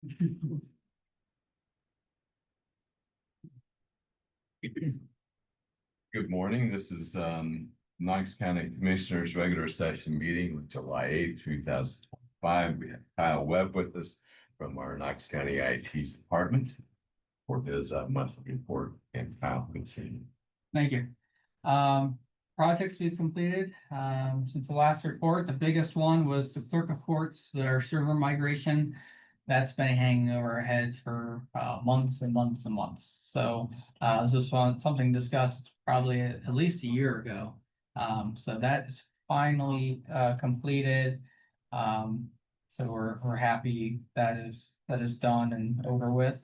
Good morning. This is Knox County Commissioners Regular Session Meeting with July 8th, 2025. We have Kyle Webb with us from our Knox County IT Department for his monthly report. And Kyle, good seeing you. Thank you. Projects we've completed since the last report. The biggest one was the clerk of courts, their server migration. That's been hanging over our heads for months and months and months. So this is something discussed probably at least a year ago. So that is finally completed. So we're happy that is done and over with.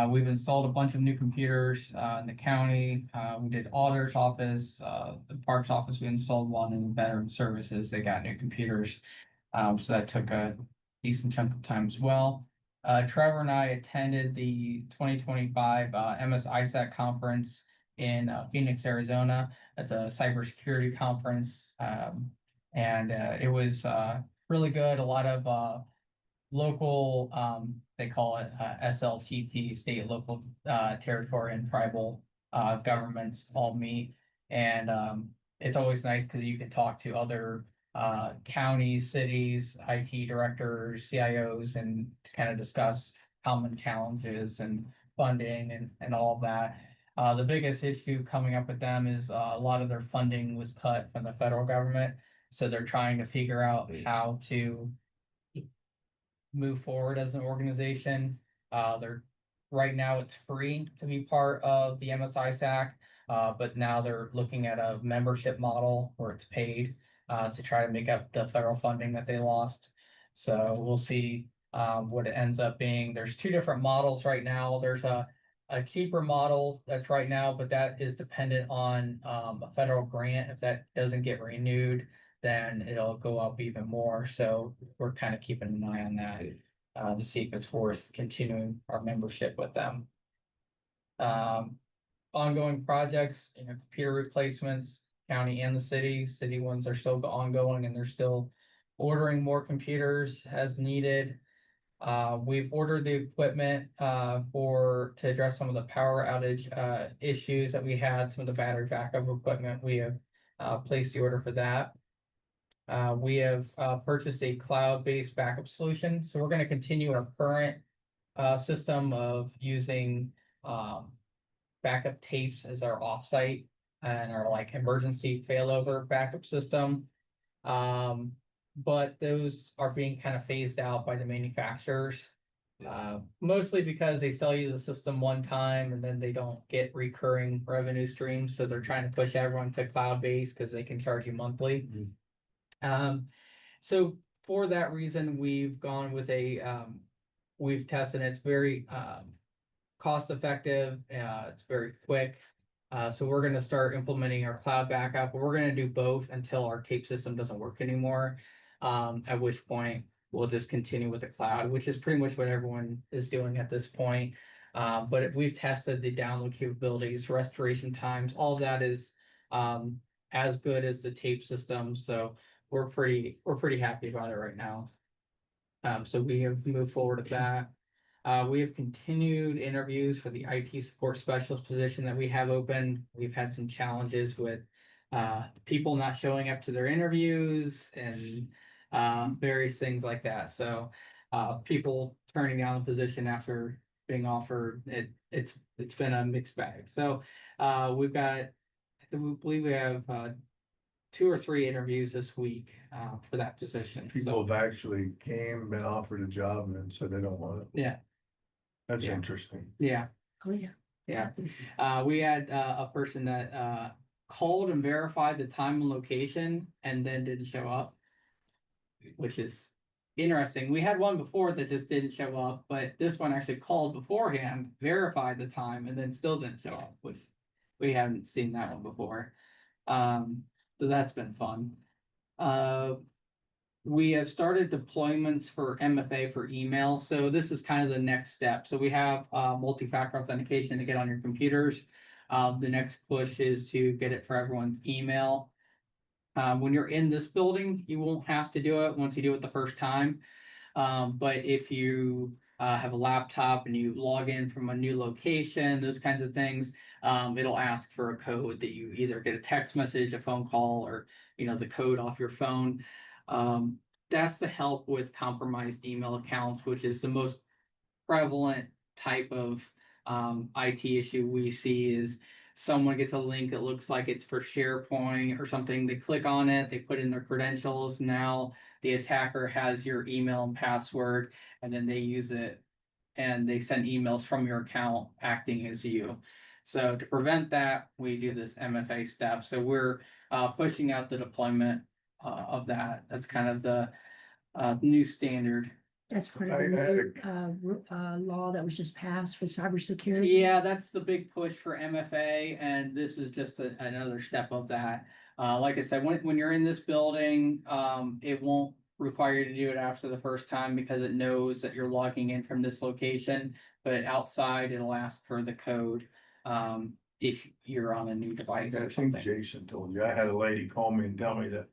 We've installed a bunch of new computers in the county. We did auditor's office, the parks office. We installed one, in veteran services. They got new computers, so that took a decent chunk of time as well. Trevor and I attended the 2025 MS ISAC conference in Phoenix, Arizona. That's a cybersecurity conference, and it was really good. A lot of local, they call it SLTT, state, local, territory, and tribal governments all meet. And it's always nice because you can talk to other counties, cities, IT directors, CIOs, and to kind of discuss common challenges and funding and all of that. The biggest issue coming up with them is a lot of their funding was cut from the federal government. So they're trying to figure out how to move forward as an organization. They're right now it's free to be part of the MSI SAC, but now they're looking at a membership model where it's paid to try to make up the federal funding that they lost. So we'll see what it ends up being. There's two different models right now. There's a cheaper model that's right now, but that is dependent on a federal grant. If that doesn't get renewed, then it'll go up even more. So we're kind of keeping an eye on that to see if it's worth continuing our membership with them. Ongoing projects, computer replacements, county and the city ones are still ongoing, and they're still ordering more computers as needed. We've ordered the equipment to address some of the power outage issues that we had, some of the battery backup equipment. We have placed the order for that. We have purchased a cloud-based backup solution. So we're going to continue our current system of using backup tapes as our offsite and our like emergency failover backup system. But those are being kind of phased out by the manufacturers, mostly because they sell you the system one time and then they don't get recurring revenue streams. So they're trying to push everyone to cloud-based because they can charge you monthly. So for that reason, we've gone with we've tested it. It's very cost effective. It's very quick. So we're going to start implementing our cloud backup. We're going to do both until our tape system doesn't work anymore. At which point we'll just continue with the cloud, which is pretty much what everyone is doing at this point. But we've tested the download capabilities, restoration times, all of that is as good as the tape system. So we're pretty happy about it right now. So we have moved forward with that. We have continued interviews for the IT support specialist position that we have open. We've had some challenges with people not showing up to their interviews and various things like that. So people turning down the position after being offered, it's been a mixed bag. So we've got, I believe we have 2 or 3 interviews this week for that position. People have actually been offered a job and then said they don't want it. Yeah. That's interesting. Yeah. Oh, yeah. Yeah. We had a person that called and verified the time and location and then didn't show up, which is interesting. We had one before that just didn't show up, but this one actually called beforehand, verified the time, and then still didn't show up, which we haven't seen that one before. So that's been fun. We have started deployments for MFA for email. So this is kind of the next step. So we have multi-factor authentication to get on your computers. The next push is to get it for everyone's email. When you're in this building, you won't have to do it once you do it the first time. But if you have a laptop and you log in from a new location, those kinds of things, it'll ask for a code that you either get a text message, a phone call, or the code off your phone. That's to help with compromised email accounts, which is the most prevalent type of IT issue we see is someone gets a link that looks like it's for SharePoint or something. They click on it, they put in their credentials. Now the attacker has your email and password, and then they use it and they send emails from your account acting as you. So to prevent that, we do this MFA step. So we're pushing out the deployment of that. That's kind of the new standard. That's part of the law that was just passed for cybersecurity. Yeah, that's the big push for MFA, and this is just another step of that. Like I said, when you're in this building, it won't require you to do it after the first time because it knows that you're logging in from this location, but outside it'll ask for the code if you're on a new device I or think something. Jason told you, I had a lady call me and tell me that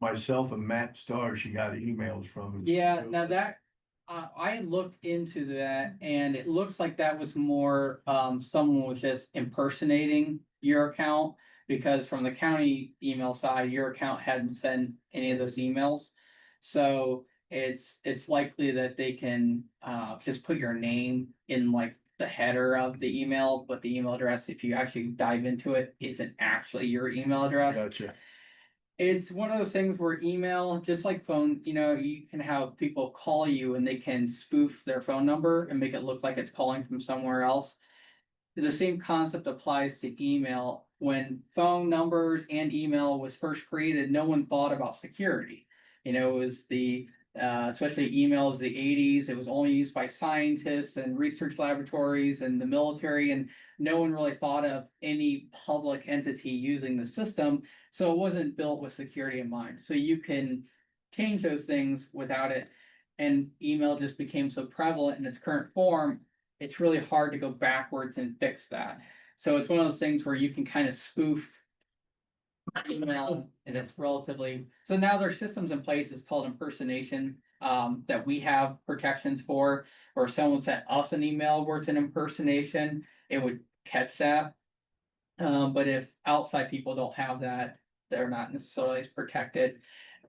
myself and Matt Starr, she got emails from. Yeah, now that I looked into that and it looks like that was more someone was just impersonating your account because from the county email side, your account hadn't sent any of those emails. So it's likely that they can just put your name in like the header of the email, but the email address, if you actually dive into it, isn't actually your email address. Gotcha. It's one of those things where email, just like phone, you can have people call you and they can spoof their phone number and make it look like it's calling from somewhere else. The same concept applies to email. When phone numbers and email was first created, no one thought about security. It was especially emails, the 80s, it was only used by scientists and research laboratories and the military, and no one really thought of any public entity using the system. So it wasn't built with security in mind. So you can change those things without it. And email just became so prevalent in its current form, it's really hard to go backwards and fix that. So it's one of those things where you can kind of spoof email and it's relatively, so now there are systems in place, it's called impersonation, that we have protections for, or someone sent us an email where it's an impersonation, it would catch that. But if outside people don't have that, they're not necessarily as protected.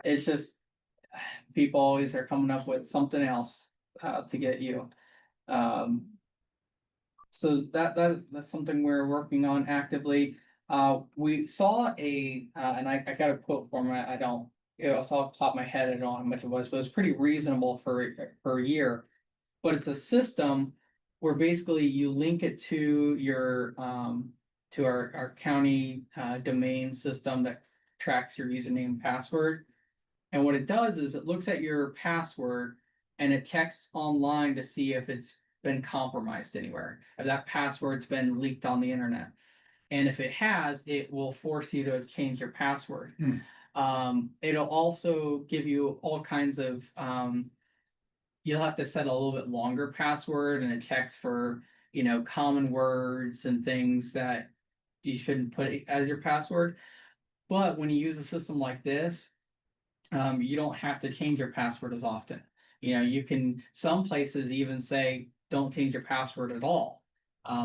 It's just people always are coming up with something else to get you. So that's something we're working on actively. We saw and I got a quote from it. I don't, off the top of my head, I don't know how much it was, but it was pretty reasonable for a year. But it's a system where basically you link it to your to our county domain system that tracks your username and password. And what it does is it looks at your password and it checks online to see if it's been compromised anywhere, if that password's been leaked on the internet. And if it has, it will force you to change your password. It'll also give you all kinds of you'll have to set a little bit longer password, and it checks for common words and things that you shouldn't put as your password. But when you use a system like this, you don't have to change your password as often. You can, some places even say don't change your password at all.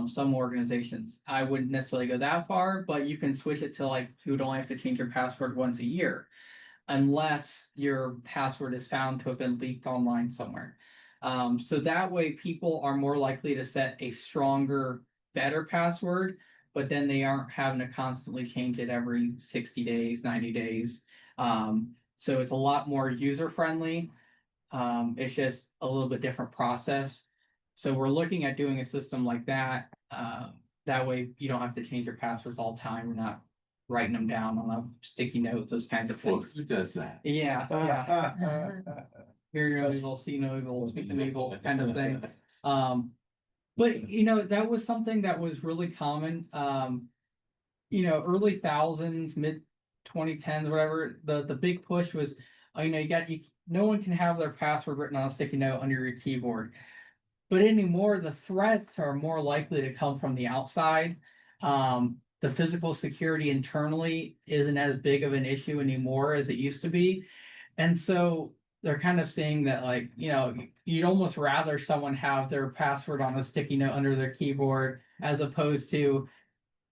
Some organizations, I wouldn't necessarily go that far, but you can switch it to like you would only have to change your password once a year, unless your password is found to have been leaked online somewhere. So that way people are more likely to set a stronger, better password, but then they aren't having to constantly change it every 60 days, 90 days. So it's a lot more user friendly. It's just a little bit different process. So we're looking at doing a system like that. That way you don't have to change your passwords all the time. You're not writing them down on a sticky note, those kinds of things. Who does that? Yeah, yeah. Hear no evil, see no evil, speak no evil kind of thing. But that was something that was really common. Early thousands, mid 2010s, whatever. The big push was, no one can have their password written on a sticky note under your keyboard. But anymore, the threats are more likely to come from the outside. The physical security internally isn't as big of an issue anymore as it used to be. And so they're kind of saying that like, you'd almost rather someone have their password on a sticky note under their keyboard as opposed to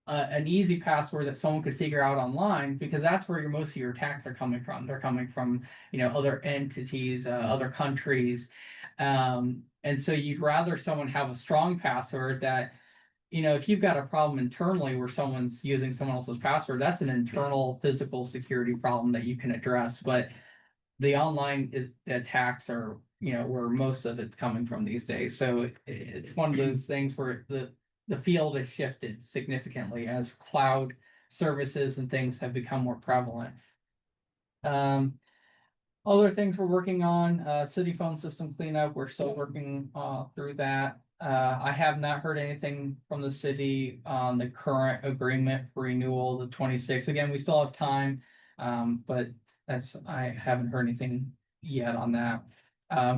an easy password that someone could figure out online, because that's where most of your attacks are coming from. They're coming from, other entities, other countries. And so you'd rather someone have a strong password that, if you've got a problem internally where someone's using someone else's password, that's an internal physical security problem that you can address. But the online attacks are, where most of it's coming from these days. So it's one of those things where the field has shifted significantly as cloud services and things have become more prevalent. Other things we're working on, city phone system cleanup, we're still working through that. I have not heard anything from the city on the current agreement for renewal, the 26th. Again, we still have time, but I haven't heard anything yet on that.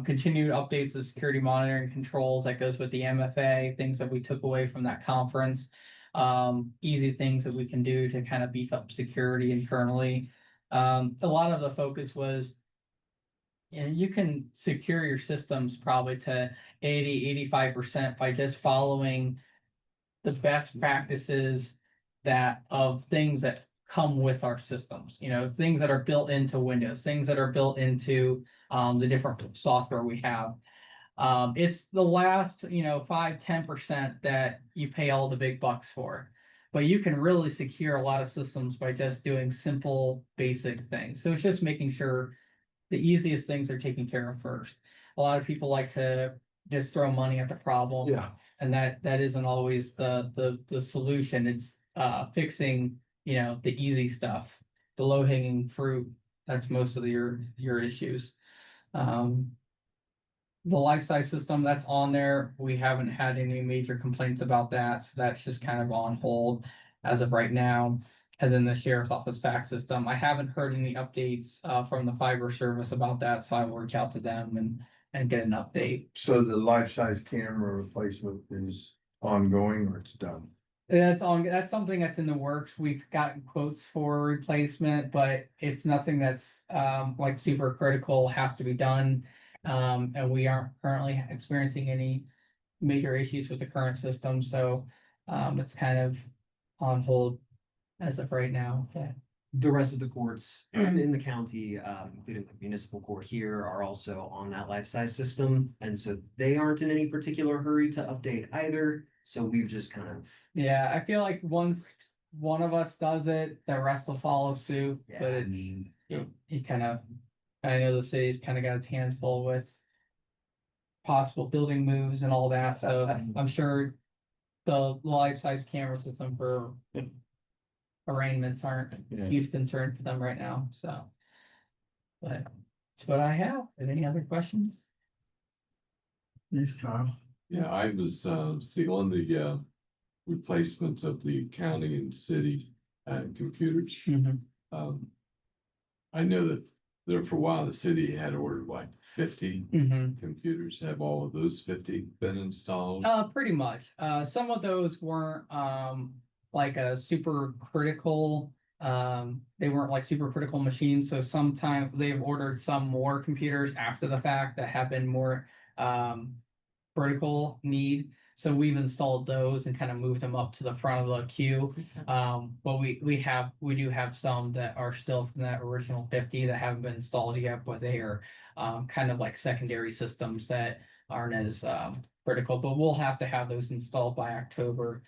Continued updates to security monitoring controls, that goes with the MFA, things that we took away from that conference. Easy things that we can do to kind of beef up security internally. A lot of the focus was, you can secure your systems probably to 85% by just following the best practices of things that come with our systems, things that are built into Windows, things that are built into the different software we have. It's the last, 5-10% that you pay all the big bucks for. But you can really secure a lot of systems by just doing simple, basic things. So it's just making sure the easiest things are taken care of first. A lot of people like to just throw money at the problem. Yeah. And that isn't always the solution. It's fixing, the easy stuff, the low-hanging fruit. That's most of your issues. The life size system that's on there, we haven't had any major complaints about that, so that's just kind of on hold as of right now. And then the sheriff's office fax system, I haven't heard any updates from the fiber service about that, so I will reach out to them and get an update. So the life-size camera replacement is ongoing or it's done? That's something that's in the works. We've gotten quotes for replacement, but it's nothing that's like super critical, has to be done. And we aren't currently experiencing any major issues with the current system, so it's kind of on hold as of right now. Yeah. The rest of the courts in the county, including the municipal court here, are also on that life-size system. And so they aren't in any particular hurry to update either. So we've just kind of. Yeah, I feel like once one of us does it, the rest will follow suit, but I know the city's kind of got its hands full with possible building moves and all that, so I'm sure the life-size camera system for arraignments aren't a huge concern for them right now, so. But that's what I have. Any other questions? Yes, Kyle. Yeah, I was still on the replacement of the county and city computers. I know that there for a while, the city had ordered like 50 computers. Have all of those 50 been installed? Pretty much. Some of those weren't like a super critical. They weren't like super critical machines. So sometimes they've ordered some more computers after the fact that have been more critical need. So we've installed those and kind of moved them up to the front of the queue. But we do have some that are still from that original 50 that haven't been installed yet, but they are kind of like secondary systems that aren't as critical. But we'll have to have those installed by October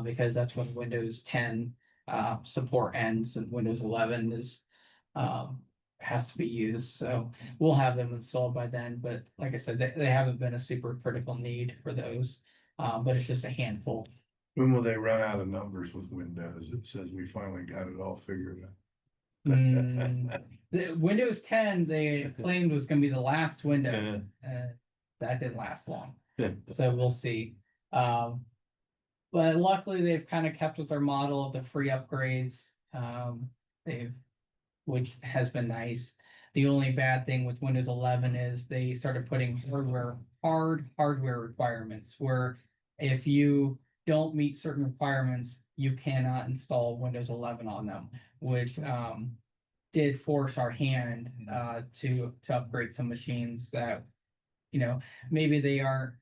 because that's when Windows 10 support ends and Windows 11 is has to be used. So we'll have them installed by then. But like I said, they haven't been a super critical need for those. But it's just a handful. When will they run out of numbers with Windows? It says we finally got it all figured out. The Windows 10 they claimed was going to be the last window. That didn't last long. So we'll see. But luckily they've kind of kept with their model of the free upgrades. Which has been nice. The only bad thing with Windows 11 is they started putting hardware requirements where if you don't meet certain requirements, you cannot install Windows 11 on them, which did force our hand to upgrade some machines that, you know, maybe they aren't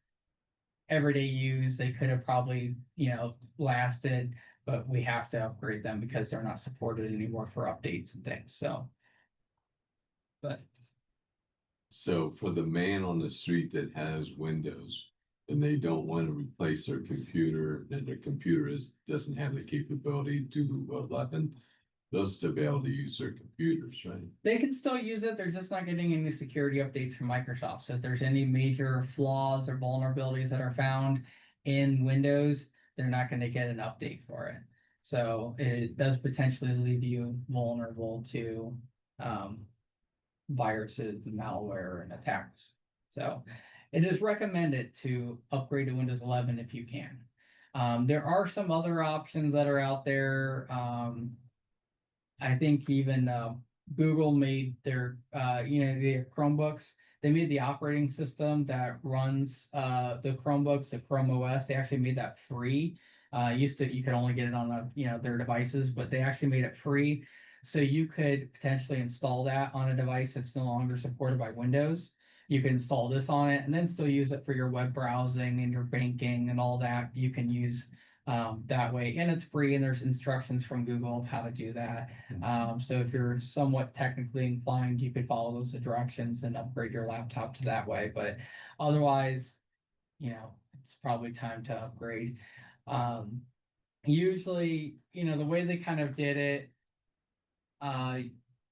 everyday use. They could have probably, you know, lasted, but we have to upgrade them because they're not supported anymore for updates and things. So, but So for the man on the street that has Windows and they don't want to replace their computer and their computer doesn't have the capability to 11, they'll still be able to use their computers, right? they can still use it. They're just not getting any security updates from Microsoft. So if there's any major flaws or vulnerabilities that are found in Windows, they're not going to get an update for it. So it does potentially leave you vulnerable to viruses and malware and attacks. So it is recommended to upgrade to Windows 11 if you can. There are some other options that are out there. I think even Google made their their Chromebooks. They made the operating system that runs the Chromebooks, the Chrome OS. They actually made that free. You could only get it on their devices, but they actually made it free. So you could potentially install that on a device that's no longer supported by Windows. You can install this on it and then still use it for your web browsing and your banking and all that. You can use that way, and it's free, and there's instructions from Google of how to do that. So if you're somewhat technically inclined, you could follow those directions and upgrade your laptop to that way. But otherwise, it's probably time to upgrade. Usually, the way they kind of did it,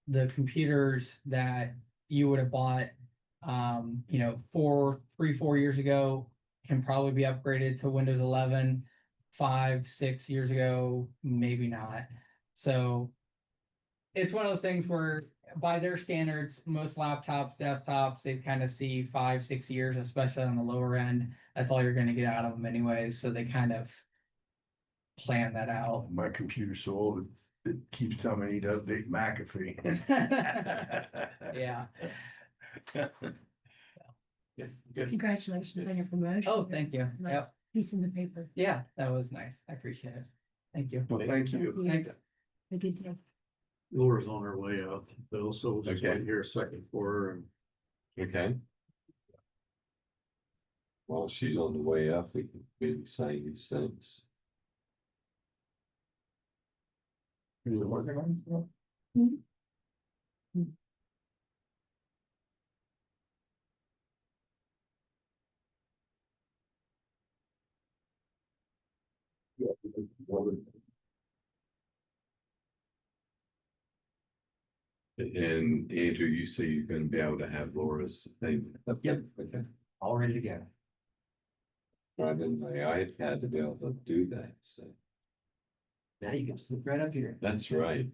the computers that you would have bought, 4 years ago can probably be upgraded to Windows 11. 5, 6 years ago, maybe not. So it's one of those things where by their standards, most laptops, desktops, they kind of see 5, 6 years, especially on the lower end. That's all you're going to get out of them anyways. So they kind of plan that out. My computer's so old, it keeps telling me I need to update McAfee. Yeah. Good. Congratulations on your promotion. Oh, thank you. Nice Yep. Piece in the paper. Yeah, that was nice. I appreciate it. Thank you. Well, thank you. Thanks. A good deal. Laura's on her way out, Bill, so we'll just Okay. wait here a second for her and. Okay. While she's on the way up, we can maybe say these things. Are you working on it? And Andrew, you say you're gonna be able to have Laura's thing. Yep. Okay. All ready to go. Driving my iPad to be able to do that, so Now you can slip right up here. that's right.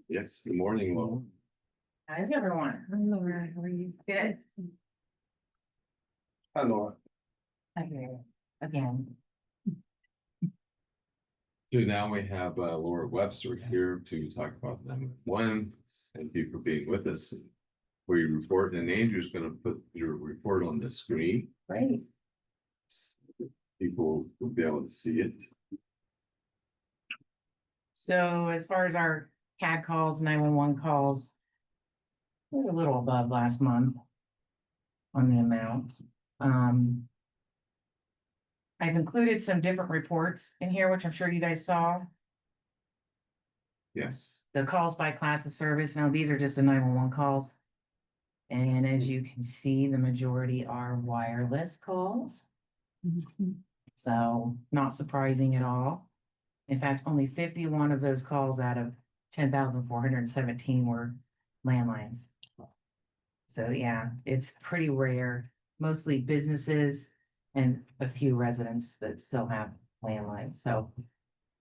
Yes, good morning, Laura. How's everyone? Hi, Laura, how are you? Good. Hi, Laura. Okay, again. So now we have Laura Webster here to talk about 911. Thank you for being with us. We report, and Andrew's gonna put your report on the screen. Great. People will be able to see it. So as far as our CAD calls, 911 calls, we're a little above last month on the amount. I've included some different reports in here, which I'm sure you guys saw. Yes. The calls by class of service. Now, these are just the 911 calls. And as you can see, the majority are wireless calls. So not surprising at all. In fact, only 51 of those calls out of 10,417 were landlines. So yeah, it's pretty rare, mostly businesses and a few residents that still have landlines. So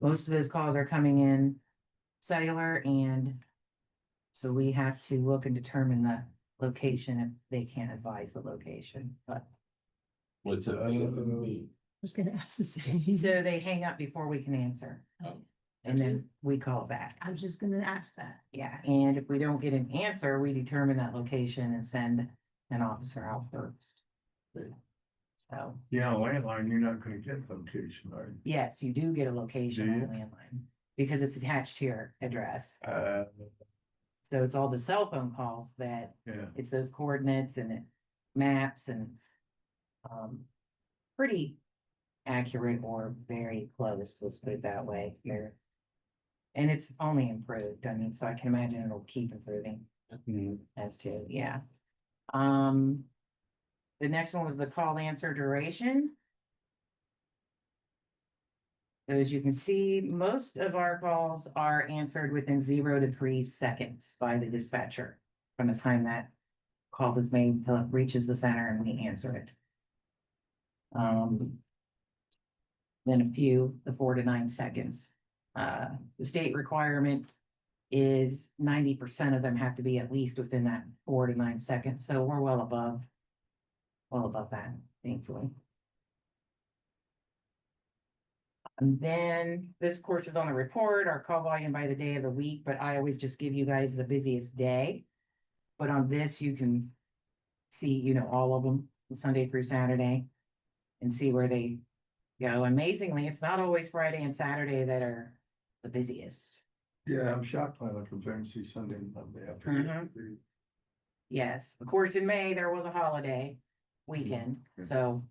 most of those calls are coming in cellular, and so we have to look and determine the location if they can't advise the location, but. What's it? I was gonna ask the same. So they hang up before we can answer. Oh. And then we call back. I was just gonna ask that. Yeah, and if we don't get an answer, we determine that location and send an officer out first. So, Yeah, landline, you're not gonna get location, right? yes, you do get a location on Do the landline because it's attached to your address. Uh, So it's all the cell phone calls that yeah, it's those coordinates and it maps and pretty accurate or very close, let's put it that way here. And it's only improved, I mean, so I can imagine it'll keep improving as to, yeah. The next one was the call answer duration. So as you can see, most of our calls are answered within 0 to 3 seconds by the dispatcher from the time that call was made until it reaches the center and we answer it. Then a few, the 4 to 9 seconds. The state requirement is 90% of them have to be at least within that 4 to 9 seconds, so we're well above that, thankfully. And then this course is on the report, our call volume by the day of the week, but I always just give you guys the busiest day. But on this, you can see, you know, all of them, Sunday through Saturday, and see where they go. Amazingly, it's not always Friday and Saturday that are the busiest. yeah, I'm shocked when I look compared to see Sunday and Monday. I Mhm. figured- Yes, of course, in May, there was a holiday weekend, Mhm. so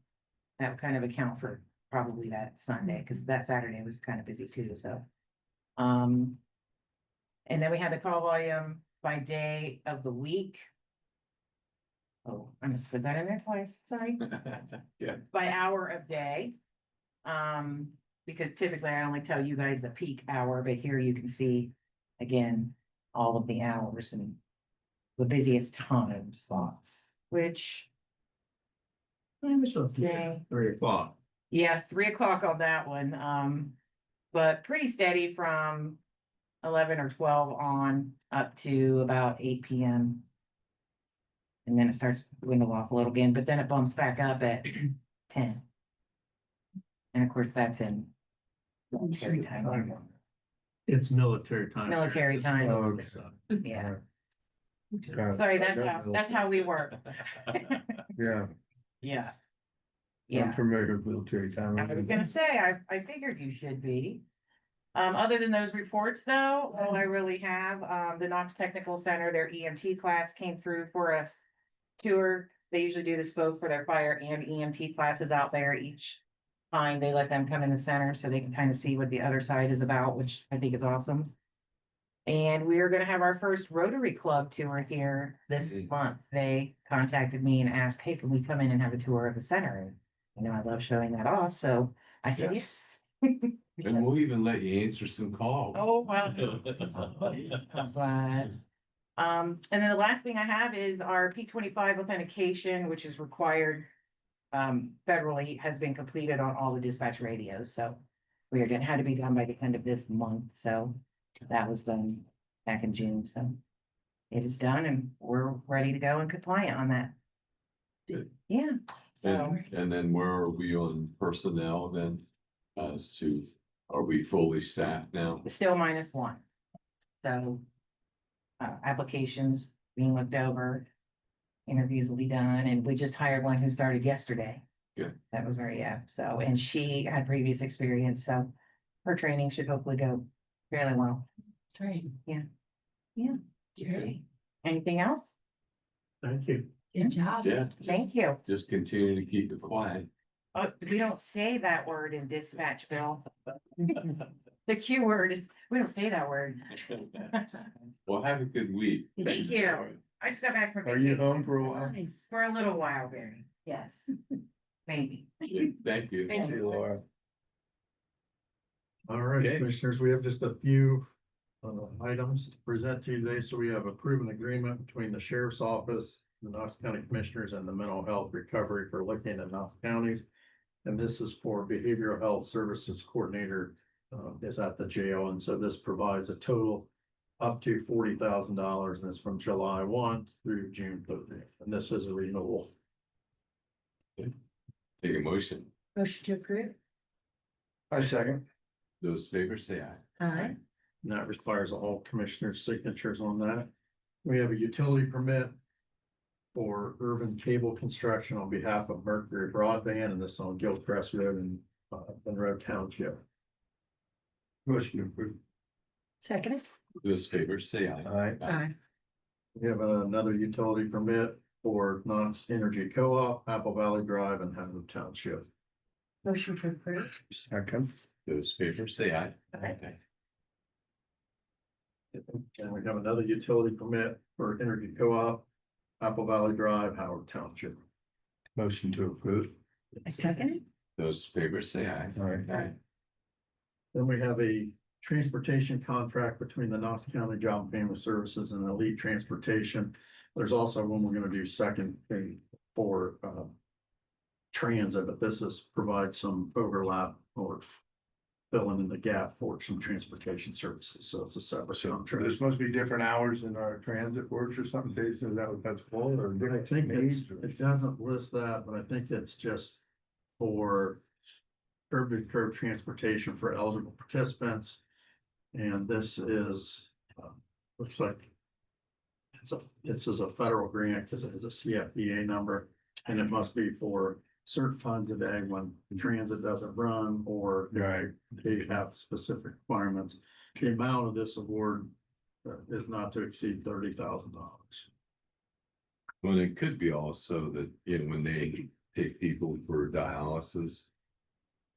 that would kind of account for probably that Sunday, because that Saturday was kind of busy too, so. And then we had the call volume by day of the week. Oh, I must put that in there twice, sorry. Yeah. By hour of day. Because typically I only tell you guys the peak hour, but here you can see again, all of the hours and the busiest time slots, which. Okay. 3 o'clock. Yeah, 3 o'clock on that one, but pretty steady from 11 or 12 on up to about 8 PM. And then it starts to dwindle off a little again, but then it bumps back up at 10. And of course, that's in military time. It's military time. Military time. Oh, okay. Yeah, Yeah, sorry, that's how we work. Yeah, Yeah. I'm Yeah. familiar with military time. I was gonna say, I figured you should be. Other than those reports though, all I really have, the Knox Technical Center, their EMT class came through for a tour. They usually do this both for their fire and EMT classes out there each time. They let them come in the center so they can kind of see what the other side is about, which I think is awesome. And we are gonna have our first Rotary Club tour here this month. They contacted me and asked, hey, can we come in and have a tour of the center? And you know, I love showing that off, so I said yes. And we'll even let you answer some calls. Oh, well. I'm glad. And then the last thing I have is our P25 authentication, which is required federally, has been completed on all the dispatch radios, so we are gonna had to be done by the end of this month, so that was done back in June, so it is done and we're ready to go and compliant on that. Good. Yeah, so And then where are we on personnel then? As to, are we fully staffed now? still -1. So applications being looked over, interviews will be done, and we just hired one who started yesterday. Good. That was very, yeah, so, and she had previous experience, so her training should hopefully go fairly well. Great. Yeah. Great. Anything else? Thank you. Good job. Yeah. Thank you. Just continue to keep it quiet. Oh, we don't say that word in dispatch, Bill. The Q word is, we don't say that word. Well, have a good week. Thank you. I just got back from. Are you vacation. home for a while? Nice. For a little while, Barry. Yes. Maybe. Thank you. Thank you. Laura. All right, Okay. commissioners, we have just a few items to present to you today. So we have a proven agreement between the sheriff's office, the Knox County Commissioners, and the Mental Health Recovery for Licking and Knox counties. And this is for Behavioral Health Services Coordinator is at the jail. And so this provides a total up to $40,000, and it's from July 1 through June 30th, and this is a renewal. Take a motion. Motion to approve. I second. Those favors say aye. Aye. And that requires all commissioners' signatures on that. We have a utility permit for Irvin Cable Construction on behalf of Mercury Broadband, and this on Gilcrest Road in Monroe Township. Motion approved. Second. Those favors say aye. Aye. We have another utility permit for Knox Energy Co-op, Apple Valley Drive, and Hanover Township. Motion to approve. Second. Those favors say aye. Aye. And we have another utility permit for Energy Co-op, Apple Valley Drive, Howard Township. Motion to approve. I second it. Those favors say aye. Aye. Then we have a transportation contract between the Knox County Job and Family Services and Elite Transportation. There's also one we're gonna do second thing for transit, but this is provide some overlap or filling in the gap for some transportation services, so it's a separate So contract. this must be different hours in our transit works or something, Jason, is that what that's for, or I different think needs? it doesn't list that, but I think it's just for curb to curb transportation for eligible participants. And this is, looks like this is a federal grant because it has a CFDA number, and it must be for certain times of day when transit doesn't run or Right. they have specific requirements. The amount of this award is not to exceed $30,000. Well, it could be also that, you know, when they take people for dialysis.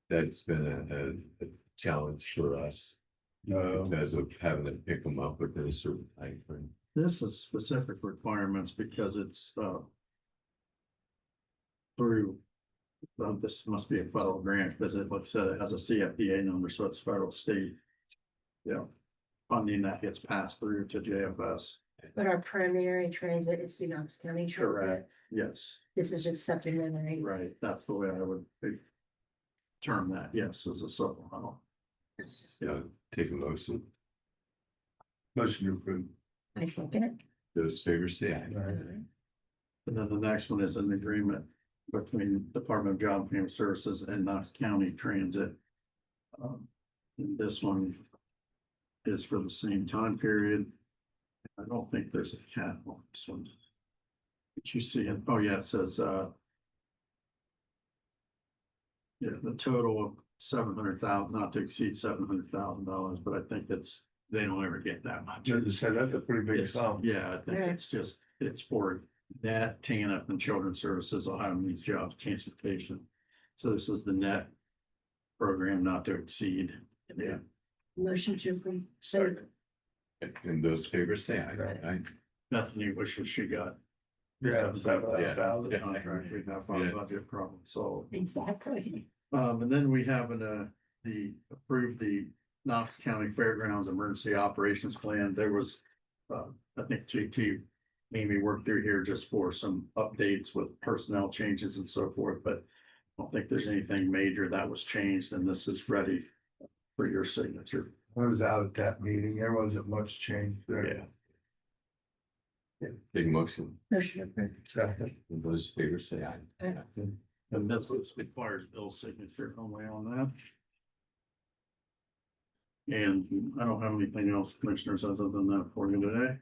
That's been a challenge for us because of having to pick them up within a certain time frame. This is specific requirements because it's through, this must be a federal grant because it, like I said, it has a CFDA number, so it's federal state. Yeah, funding that gets passed through to JFS. But our primary transit is the Knox County Transit. Correct. Yes, This is just supplementary. right. That's the way I would term that. Yes, as a supplemental. You know, take a motion. Motion to approve. I second it. Those favors say aye. And then the next one is an agreement between Department of Job and Family Services and Knox County Transit. And this one is for the same time period. I don't think there's a cap on this one. But you see it, oh yeah, it says, yeah, the total of 700,000, not to exceed $700,000, but I think they don't ever get that much. Just said that's a pretty big It's- sum. Yeah, I think Yeah. it's for net, TANF and Children's Services, Ohio Needs Jobs Transportation. So this is the net program not to exceed. Yeah. Motion to approve. Second. And those favors say aye. Aye. Bethany wishes she got. Yeah. Yeah. Contract, we have our Yeah. budget problem solved. Exactly. And then we have approved the Knox County Fairgrounds Emergency Operations Plan. There was, I think JT, Amy worked through here just for some updates with personnel changes and so forth, but I don't think there's anything major that was changed, and this is ready for your signature. I was out at that meeting, there wasn't much change there. Take a motion. Motion approved. Second. And those favors say aye. Aye. And this requires Bill's signature only on that. And I don't have anything else, commissioners, other than that for you today.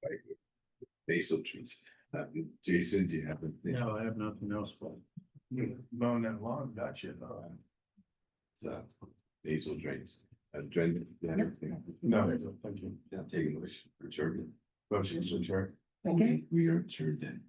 like basil trees. Jason, do you have anything? No, I have nothing else for. Mowing that lawn, gotcha. So basil drains. Drain, you have everything? No, thank you. Yeah, take a motion for adjournment. Motion to adjourn. Okay. We are adjourned then.